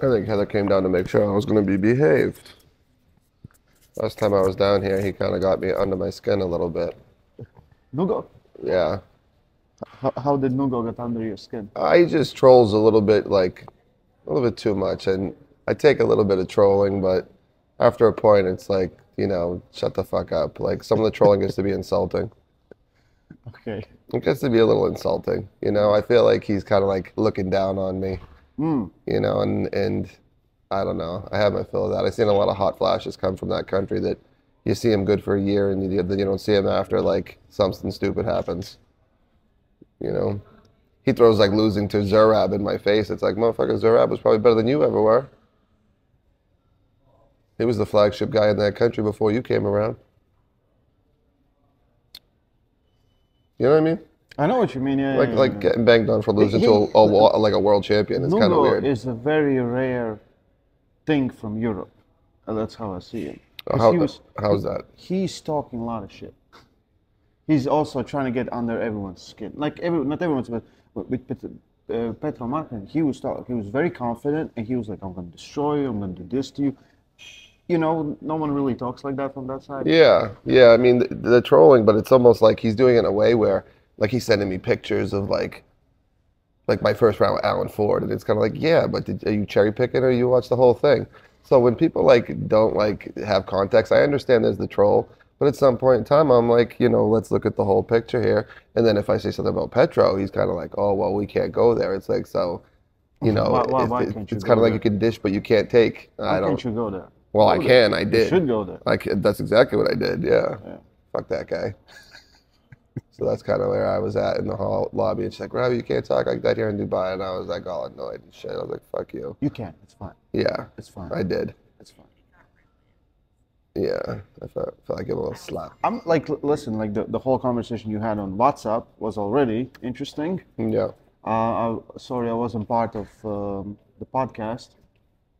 I think Heather came down to make sure I was going to be behaved. Last time I was down here, he kind of got me under my skin a little bit. Nugo, Yeah. how did Nugo get under your skin? I just trolls a little bit, like, a little bit too much. And I take a little bit of trolling, but after a point, it's like, shut the fuck up. Like, some of the trolling gets to be insulting. Okay. It gets to be a little insulting. I feel like he's kind of like looking down on me, Mm. and I don't know. I have my fill of that. I've seen a lot of hot flashes come from that country that you see him good for a year and then you don't see him after like something stupid happens. You know, he throws like losing to Zurab in my face. It's like, motherfucker, Zurab was probably better than you ever were. He was the flagship guy in that country before you came around. You know what I mean? I know what you mean. Yeah, Like yeah, like yeah. getting banged on for losing to He, like a world champion. It's kind of Nugo weird. is a very rare thing from Europe. That's how I see it. Because How's that? he's talking a lot of shit. He's also trying to get under everyone's skin. Like not everyone's, but Petro Martin, he was very confident, and he was like, "I'm going to destroy you. I'm going to do this to you." No one really talks like that from that side. Yeah, yeah. I mean, the trolling, but it's almost like he's doing it in a way where, like, he's sending me pictures of like my first round with Alan Ford, and it's kind of like, yeah, but are you cherry picking or you watch the whole thing? So when people like don't like have context, I understand there's the troll, but at some point in time, I'm like, let's look at the whole picture here. And then if I say something about Petro, he's kind of like, oh well, we can't go there. It's like so, Why can't you it's kind go of like there? you can dish, but you can't take. Why I don't. can't you go there? Well, I Go there. can. I You did. should go there. Like that's exactly what I did. Yeah. Yeah. Fuck that guy. So that's kind of where I was at in the hall lobby. And she's like, Robbie, you can't talk like that here in Dubai. And I was like, all annoyed and shit. I was like, fuck you. You can. It's fine. Yeah, It's fine. I did. It's fine. Yeah, I felt like giving a little slap. I'm like, listen, like the whole conversation you had on WhatsApp was already interesting. Yeah. Sorry, I wasn't part of the podcast.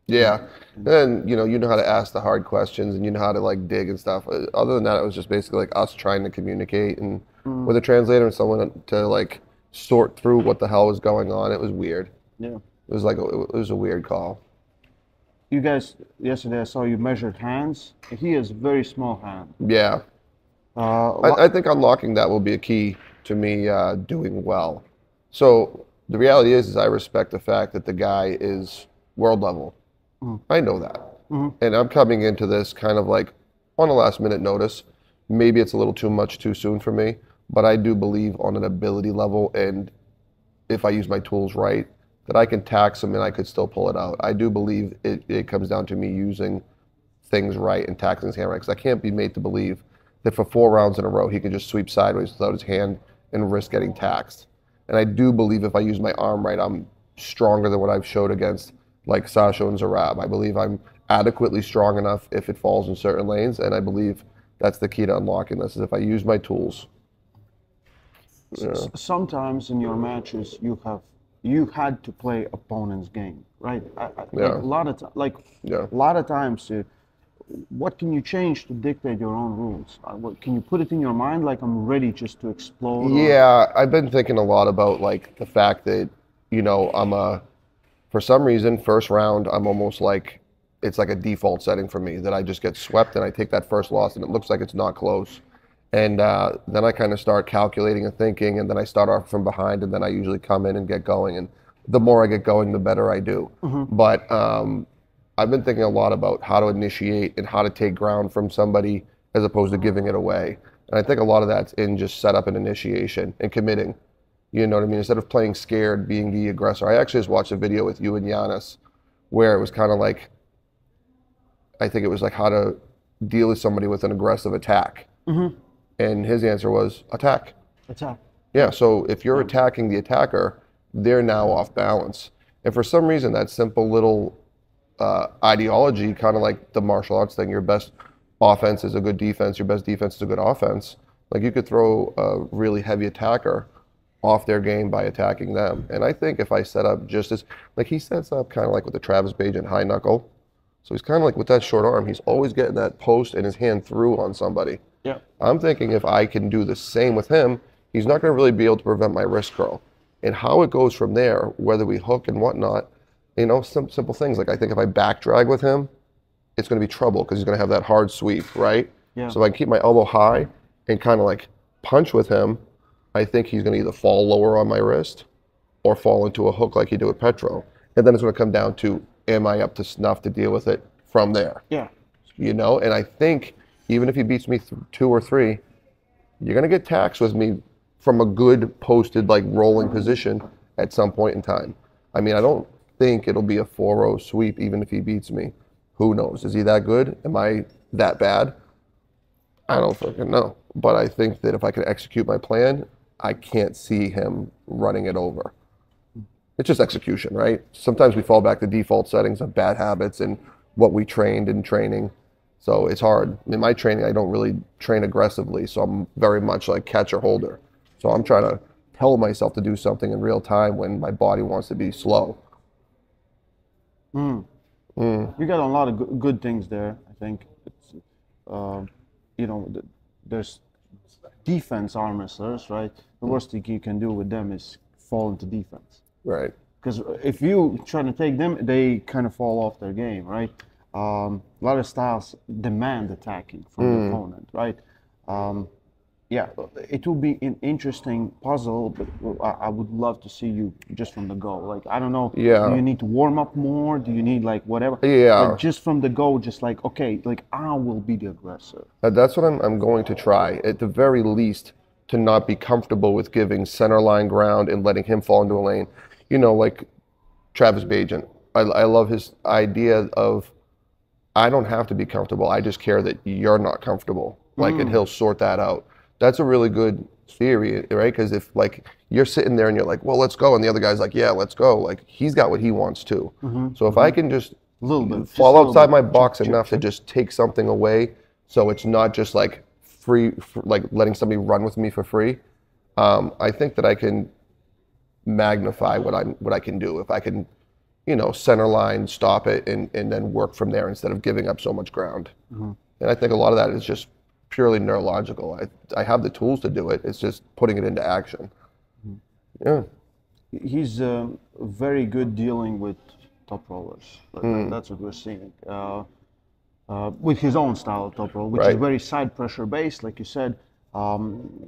Yeah. And you know how to ask the hard questions and you know how to like dig and stuff. Other than that, it was just basically like us trying to communicate and with a translator and someone to like sort through what the hell was going on. It was weird. Yeah. It was like it was a weird call. You guys, yesterday I saw you measured hands. He has very small hand. Yeah. I think unlocking that will be a key to me doing well. So the reality is I respect the fact that the guy is world level. I know that. And I'm coming into this kind of like on a last minute notice. Maybe it's a little too much too soon for me, but I do believe on an ability level and if I use my tools right, that I can tax him and I could still pull it out. I do believe it comes down to me using things right and taxing his hand right. Because I can't be made to believe that for 4 rounds in a row he can just sweep sideways without his hand and risk getting taxed. And I do believe if I use my arm right, I'm stronger than what I've showed against like Sasha and Zarab. I believe I'm adequately strong enough if it falls in certain lanes, and I believe that's the key to unlocking this is if I use my tools. Yeah. Sometimes in your matches you had to play opponent's game, right? Yeah. A lot of Yeah. a lot of times. What can you change to dictate your own rules? Can you put it in your mind like I'm ready just to explode? Yeah, I've been thinking a lot about like the fact that, for some reason, first round, I'm almost like, it's like a default setting for me that I just get swept and I take that first loss and it looks like it's not close. And then I kind of start calculating and thinking and then I start off from behind and then I usually come in and get going. And the more I get going, the better I do. But I've been thinking a lot about how to initiate and how to take ground from somebody as opposed to giving it away. And I think a lot of that's in just setup and initiation and committing. You know what I mean? Instead of playing scared, being the aggressor. I actually just watched a video with you and Giannis where it was kind of like, I think it was like how to deal with somebody with an aggressive attack. And his answer was attack. Attack. Yeah, so if you're attacking the attacker, they're now off balance. And for some reason, that simple little ideology, kind of like the martial arts thing, your best offense is a good defense, your best defense is a good offense. Like you could throw a really heavy attacker off their game by attacking them. And I think if I set up just as, like he sets up kind of like with the Travis Bajan high knuckle. So he's kind of like with that short arm, he's always getting that post and his hand through on somebody. Yeah. I'm thinking if I can do the same with him, he's not going to really be able to prevent my wrist curl. And how it goes from there, whether we hook and whatnot, You know, some simple things. Like I think if I back drag with him, it's going to be trouble because he's going to have that hard sweep, right? Yeah. So if I keep my elbow high and kind of like punch with him, I think he's going to either fall lower on my wrist or fall into a hook like he did with Petro. And then it's going to come down to, am I up to snuff to deal with it from there? Yeah. You know, and I think even if he beats me 2 or 3, you're going to get taxed with me from a good posted like rolling position at some point in time. I mean, I don't think it'll be a 4-0 sweep even if he beats me. Who knows? Is he that good? Am I that bad? I don't fucking know. But I think that if I can execute my plan, I can't see him running it over. It's just execution, right? Sometimes we fall back to default settings of bad habits and what we trained in training. So it's hard. In my training, I don't really train aggressively, so I'm very much like catcher holder. So I'm trying to tell myself to do something in real time when my body wants to be slow. You got a lot of good things there. I think it's, you know, there's defense arm wrestlers, right? The worst thing you can do with them is fall into defense. Right. Because if you try to take them, they kind of fall off their game, right? A lot of styles demand attacking from the opponent, right? Yeah, it will be an interesting puzzle, but I would love to see you just from the go. Like, I don't know, Yeah. do you need to warm up more? Do you need, like, whatever? Yeah. But just from the go, just like, okay, like, I will be the aggressor. That's what I'm going to try, at the very least, to not be comfortable with giving center line ground and letting him fall into a lane. You know, like Travis Bajent. I love his idea of, I don't have to be comfortable. I just care that you're not comfortable. Like, and he'll sort that out. That's a really good theory, right? Because if like you're sitting there and you're like, well, let's go, and the other guy's like, yeah, let's go. Like he's got what he wants too. So if I can just fall outside my box enough to just take something away, so it's not just like free, like letting somebody run with me for free. I think that I can magnify what I can do if I can, you know, center line, stop it, and then work from there instead of giving up so much ground. And I think a lot of that is just purely neurological. I have the tools to do it. It's just putting it into action. Yeah. He's very good dealing with top rollers. That's what we're seeing. With his own style of top roll, which is very side pressure based, like you said.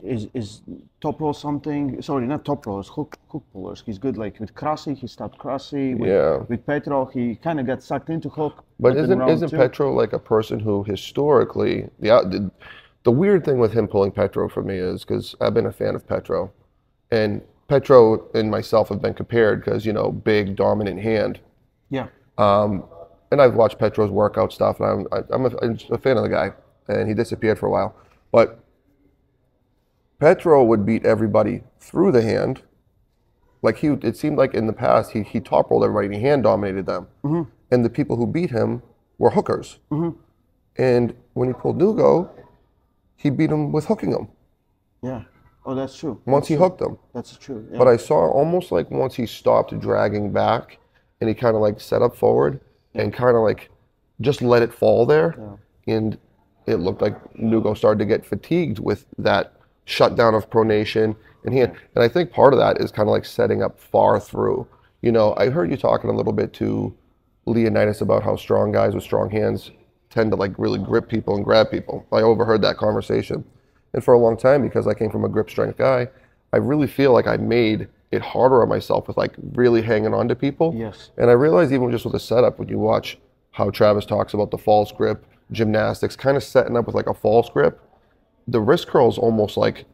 Is top roll something? Sorry, not top rollers, hook pullers. He's good. Like with Krasi, he stopped Krasi. With Petro, he kind of got sucked into hook. But isn't Petro like a person who historically the weird thing with him pulling Petro for me is because I've been a fan of Petro, and Petro and myself have been compared because, you know, big dominant hand. Yeah. And I've watched Petro's workout stuff, and I'm a fan of the guy, and he disappeared for a while, but Petro would beat everybody through the hand. Like it seemed like in the past he top rolled everybody and he hand dominated them. And the people who beat him were hookers. And when he pulled Nugo, he beat him with hooking him. Yeah. Oh, that's true. Once he hooked him. That's true. Yeah. But I saw almost like once he stopped dragging back and he kind of like set up forward and kind of like just let it fall there. And it looked like Nugo started to get fatigued with that shutdown of pronation and hand. And I think part of that is kind of like setting up far through. You know, I heard you talking a little bit to Leonidas about how strong guys with strong hands tend to like really grip people and grab people. I overheard that conversation. And for a long time, because I came from a grip strength guy, I really feel like I made it harder on myself with like really hanging on to people. Yes. And I realized even just with the setup, when you watch how Travis talks about the false grip, gymnastics, kind of setting up with like a false grip, the wrist curl is almost like,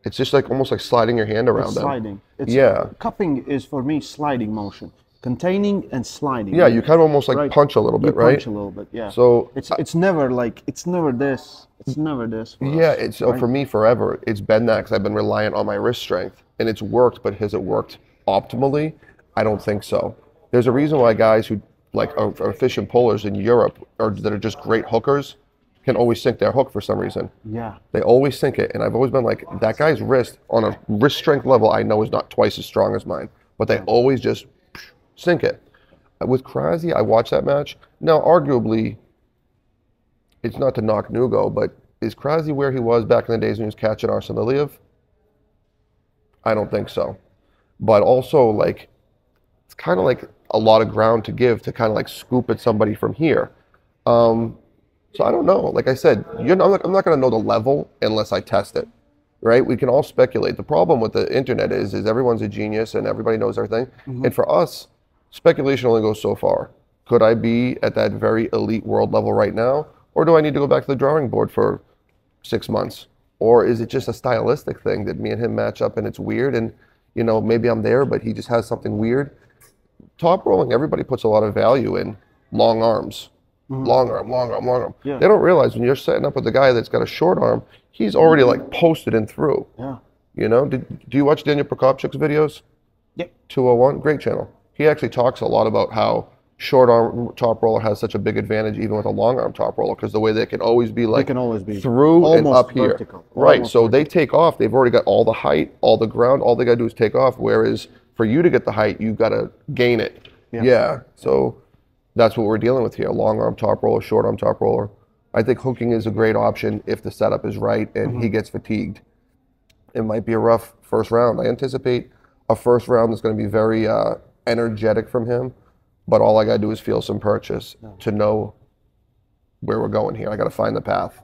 it's just like almost like sliding your hand around them. Sliding. It's, cupping is for me sliding motion. Containing and sliding. Yeah, you kind of almost like punch a little bit, right? Punch a little bit, yeah. So it's never like, it's never this. It's never this. So for me forever, it's been that because I've been reliant on my wrist strength. And it's worked, but has it worked optimally? I don't think so. There's a reason why guys who like are efficient pullers in Europe or that are just great hookers can always sink their hook for some reason. Yeah. They always sink it. And I've always been like, that guy's wrist on a wrist strength level I know is not twice as strong as mine. But they always just sink it. With Krasi, I watched that match. Now, arguably, it's not to knock Nugo, but is Krasi where he was back in the days when he was catching Arsen Liliev? I don't think so. But also, like, it's kind of like a lot of ground to give to kind of like scoop at somebody from here. So I don't know. Like I said, I'm not going to know the level unless I test it, right? We can all speculate. The problem with the internet is everyone's a genius and everybody knows everything. And for us, speculation only goes so far. Could I be at that very elite world level right now? Or do I need to go back to the drawing board for 6 months? Or is it just a stylistic thing that me and him match up and it's weird and, you know, maybe I'm there, but he just has something weird? Top rolling, everybody puts a lot of value in long arms. Long arm, long arm, long arm. Yeah. They don't realize when you're setting up with a guy that's got a short arm, he's already like posted and through. Yeah. You know, do you watch Daniel Prokopchuk's videos? Yep. 201, great channel. He actually talks a lot about how short arm top roller has such a big advantage even with a long arm top roller because the way they can always be like through and up here. Vertical. Right. Almost so vertical. they take off. They've already got all the height, all the ground. All they got to do is take off. Whereas for you to get the height, you've got to gain it. Yeah. So that's what we're dealing with here. Long arm top roller, short arm top roller. I think hooking is a great option if the setup is right and he gets fatigued. It might be a rough first round. I anticipate a first round that's going to be very energetic from him. But all I got to do is feel some purchase to know where we're going here. I got to find the path.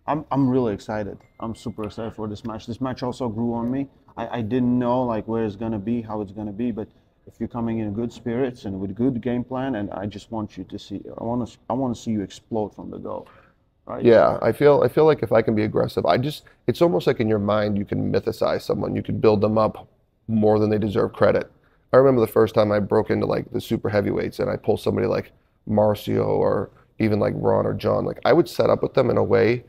I'm really excited. I'm super excited for this match. This match also grew on me. I didn't know like where it's gonna be, how it's gonna be, but if you're coming in good spirits and with good game plan, and I just want you to see, I want to see you explode from the go, right? Yeah, I feel like if I can be aggressive, it's almost like in your mind you can mythicize someone, you can build them up more than they deserve credit. I remember the first time I broke into like the super heavyweights and I pulled somebody like Marcio or even like Ron or John. Like I would set up with them in a way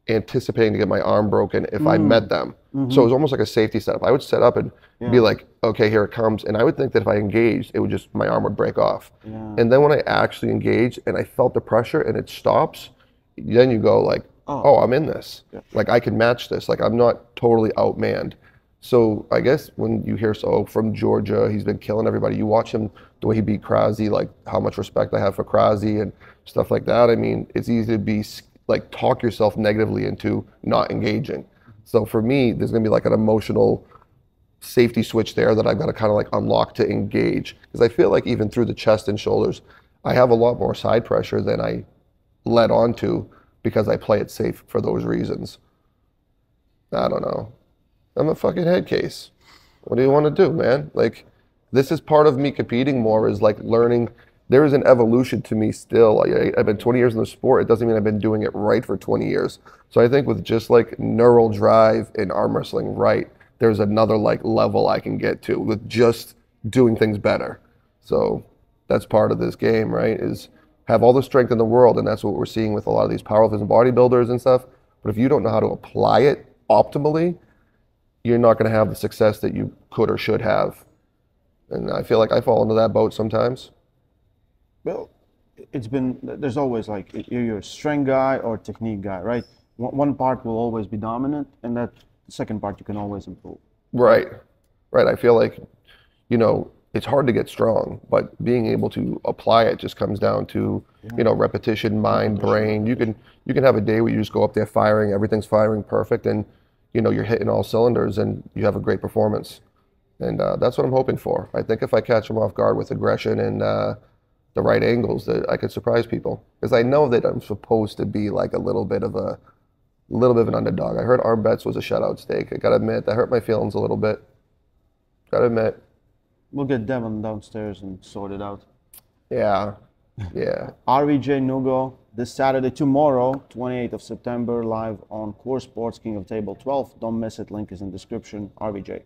anticipating to get my arm broken if I met them. So it was almost like a safety setup. I would set up and be like, okay, here it comes. And I would think that if I engaged, my arm would break off. And then when I actually engaged and I felt the pressure and it stops, then you go like, oh, I'm in this. Like I can match this. Like I'm not totally outmanned. So I guess when you hear from Georgia, he's been killing everybody. You watch him, the way he beat Krasi, like how much respect I have for Krasi and stuff like that. I mean, it's easy to be like talk yourself negatively into not engaging. So for me, there's gonna be like an emotional safety switch there that I've got to kind of like unlock to engage. Because I feel like even through the chest and shoulders, I have a lot more side pressure than I let on to because I play it safe for those reasons. I don't know. I'm a fucking head case. What do you want to do, man? Like, this is part of me competing more is like learning. There is an evolution to me still. I've been 20 years in the sport. It doesn't mean I've been doing it right for 20 years. So I think with just like neural drive and arm wrestling right, there's another like level I can get to with just doing things better. So that's part of this game, right? Is have all the strength in the world. And that's what we're seeing with a lot of these powerlifters and bodybuilders and stuff. But if you don't know how to apply it optimally, you're not going to have the success that you could or should have. And I feel like I fall into that boat sometimes. Well, there's always like, you're a strength guy or technique guy, right? One part will always be dominant, and that second part you can always improve. Right. I feel like, it's hard to get strong, but being able to apply it just comes down to, repetition, mind, brain. You can have a day where you just go up there firing, everything's firing perfect, and you're hitting all cylinders and you have a great performance. And that's what I'm hoping for. I think if I catch them off guard with aggression and the right angles, that I could surprise people. Because I know that I'm supposed to be like a little bit of an underdog. I heard arm bets was a shutout stake. I gotta admit, that hurt my feelings a little bit. Gotta admit. We'll get Devon downstairs and sort it out. Yeah. RVJ Nugo this Saturday, tomorrow, 28th of September, live on Core Sports, King of Table 12. Don't miss it. Link is in description. RVJ.